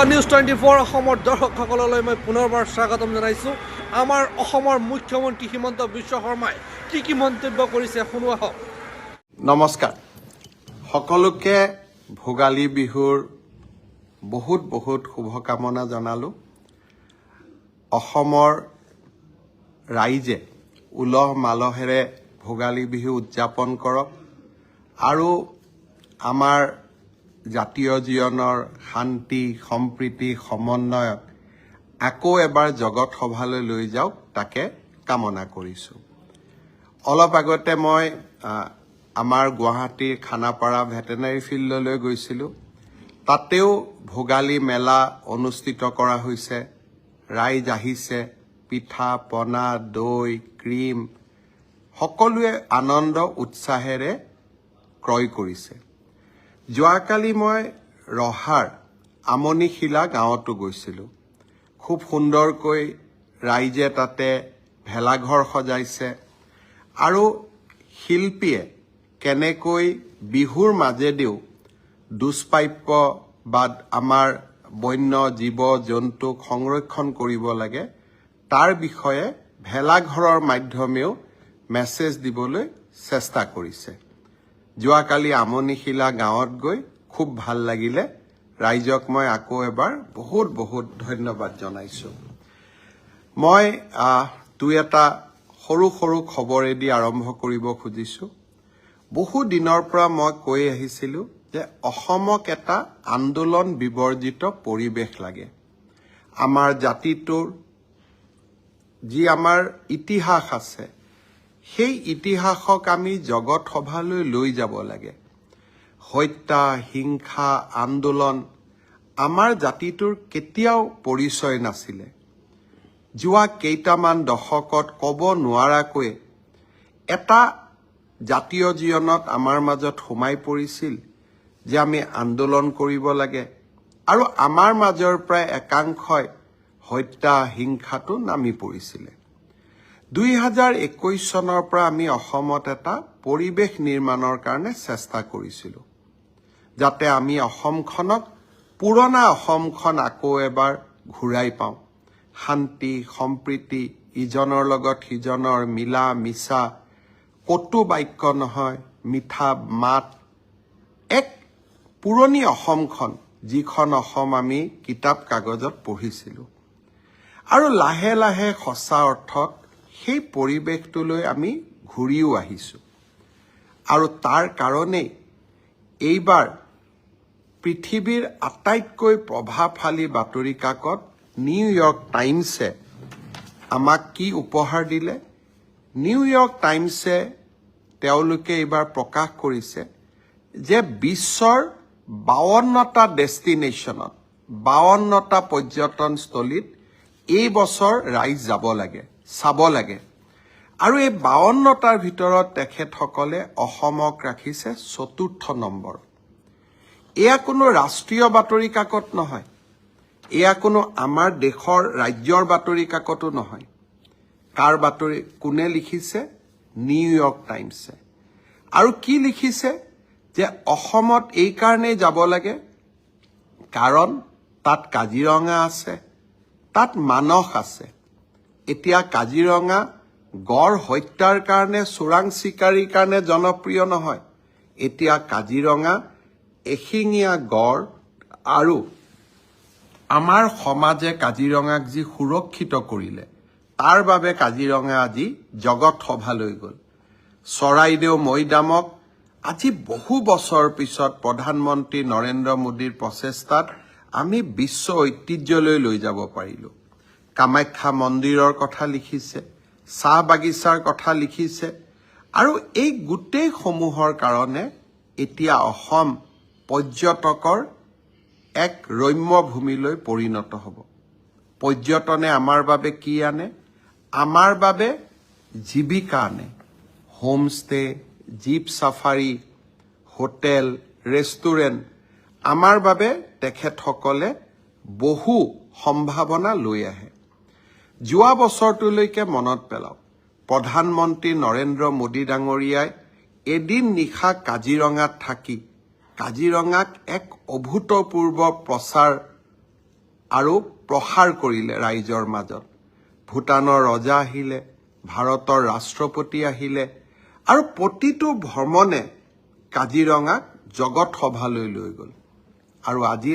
News 24 অসমৰ দৰ্শকসকললৈ মই পুনৰবাৰ স্বাগতম জনাইছোঁ। আমাৰ অসমৰ মুখ্যমন্ত্ৰী হিমন্ত বিশ্ব শৰ্মাই কি মন্তব্য কৰিছে শুনো আহক। নমস্কাৰ, সকলোকে ভোগালী বিহুৰ বহুত শুভকামনা জনালোঁ। অসমৰ ৰাইজে উলহ মালহেৰে ভোগালী বিহু উদযাপন কৰক আৰু আমাৰ জাতীয় জীৱনৰ শান্তি সম্প্ৰীতি সমন্বয়ক আকৌ এবাৰ জগত সভালৈ লৈ যাওক, তাকে কামনা কৰিছোঁ। অলপ আগতে মই আমাৰ গুৱাহাটীৰ খানাপাৰা ভেটেনাৰী ফিল্ডলৈ গৈছিলোঁ। তাতেও ভোগালী মেলা অনুষ্ঠিত কৰা হৈছে। ৰাইজ আহিছে, পিঠা পনা দৈ ক্ৰীম সকলোৱে আনন্দ উৎসাহেৰে ক্ৰয় কৰিছে। যোৱাকালি মই ৰহাৰ আমনিশিলা গাঁৱতো গৈছিলোঁ। খুব সুন্দৰকৈ ৰাইজে তাতে ভেলাঘৰ সজাইছে আৰু শিল্পীয়ে কেনেকৈ বিহুৰ মাজেদিও দুষ্প্ৰাপ্য বা আমাৰ বন্য জীৱ জন্তুক সংৰক্ষণ কৰিব লাগে তাৰ বিষয়ে ভেলাঘৰৰ মাধ্যমেও মেছেজ দিবলৈ চেষ্টা কৰিছে। যোৱাকালি আমনিশিলা গাঁৱত গৈ খুব ভাল লাগিলে। ৰাইজক মই আকৌ এবাৰ বহুত ধন্যবাদ জনাইছোঁ। মই দুই এটা সৰু খবৰেদি আৰম্ভ কৰিব খুজিছোঁ। বহু দিনৰ পৰা মই কৈ আহিছিলোঁ যে অসমক এটা আন্দোলন বিবৰ্জিত পৰিৱেশ লাগে। আমাৰ জাতিটোৰ যি আমাৰ ইতিহাস আছে, সেই ইতিহাসক আমি জগত সভালৈ লৈ যাব লাগে। হত্যা হিংসা আন্দোলন আমাৰ জাতিটোৰ কেতিয়াও পৰিচয় নাছিলে। যোৱা কেইটামান দশকত ক'ব নোৱাৰাকৈ এটা জাতীয় জীৱনত আমাৰ মাজত সোমাই পৰিছিল যে আমি আন্দোলন কৰিব লাগে আৰু আমাৰ মাজৰ প্ৰায় একাংশই হত্যা হিংসাটো নামি পৰিছিলে। 2021 চনৰ পৰা আমি অসমত এটা পৰিৱেশ নিৰ্মাণৰ কাৰণে চেষ্টা কৰিছিলোঁ, যাতে আমি অসমখনক পুৰণা অসমখন আকৌ এবাৰ ঘূৰাই পাওঁ। শান্তি সম্প্ৰীতি, ইজনৰ লগত সিজনৰ মিলা মিছা, কটু বাক্য নহয়, মিঠা মাত, এক পুৰণি অসমখন, যিখন অসম আমি কিতাপ কাগজত পঢ়িছিলোঁ। আৰু লাহে লাহে সঁচা অৰ্থত সেই পৰিৱেশটোলৈ আমি ঘূৰিও আহিছোঁ। আৰু তাৰ কাৰণেই এইবাৰ পৃথিৱীৰ আটাইতকৈ প্ৰভাৱশালী বাতৰি কাকত নিউয়ৰ্ক টাইমছে আমাক কি উপহাৰ দিলে। নিউয়ৰ্ক টাইমছে তেওঁলোকে এইবাৰ প্ৰকাশ কৰিছে যে বিশ্বৰ 52টা ডেষ্টিনেশ্যনত 52টা পৰ্যটনস্থলীত এই বছৰ ৰাইজ যাব লাগে, চাব লাগে। আৰু এই 52টাৰ ভিতৰত তেখেতসকলে অসমক ৰাখিছে 4ৰ্থ নম্বৰ। এয়া কোনো ৰাষ্ট্ৰীয় বাতৰি কাকত নহয়, এয়া কোনো আমাৰ দেশৰ ৰাজ্যৰ বাতৰি কাকতো নহয়। কাৰ বাতৰি, কোনে লিখিছে? নিউয়ৰ্ক টাইমছে। আৰু কি লিখিছে যে অসমত এই কাৰণেই যাব লাগে কাৰণ তাত কাজিৰঙা আছে, তাত মানস আছে। এতিয়া কাজিৰঙা গড় হত্যাৰ কাৰণে, চোৰাং চিকাৰীৰ কাৰণে জনপ্ৰিয় নহয়। এতিয়া কাজিৰঙা এশিঙীয়া গড় আৰু আমাৰ সমাজে কাজিৰঙাক যি সুৰক্ষিত কৰিলে তাৰ বাবে কাজিৰঙা আজি জগত সভালৈ গ'ল। চৰাইদেউ মৈদামক আজি বহু বছৰ পিছত প্ৰধানমন্ত্ৰী নৰেন্দ্ৰ মোদীৰ প্ৰচেষ্টাত আমি বিশ্ব ঐতিহ্যলৈ লৈ যাব পাৰিলোঁ। কামাখ্যা মন্দিৰৰ কথা লিখিছে, চাহ বাগিচাৰ কথা লিখিছে। আৰু এই গোটেইসমূহৰ কাৰণে এতিয়া অসম পৰ্যটকৰ এক ৰম্য ভূমিলৈ পৰিণত হ'ব। পৰ্যটনে আমাৰ বাবে কি আনে? আমাৰ বাবে জীৱিকা আনে। Homestay, jeep safari, hotel, restaurant, আমাৰ বাবে তেখেতসকলে বহু সম্ভাৱনা লৈ আহে। যোৱা বছৰটোলৈকে মনত পেলাওক, প্ৰধানমন্ত্ৰী নৰেন্দ্ৰ মোদী ডাঙৰীয়াই এদিন নিশা কাজিৰঙাত থাকি কাজিৰঙাক এক অভূতপূৰ্ব প্ৰচাৰ আৰু প্ৰসাৰ কৰিলে ৰাইজৰ মাজত। ভূটানৰ ৰজা আহিলে, ভাৰতৰ ৰাষ্ট্ৰপতি আহিলে, আৰু প্ৰতিটো ভ্ৰমণে কাজিৰঙাক জগত সভালৈ লৈ গ'ল। আৰু আজি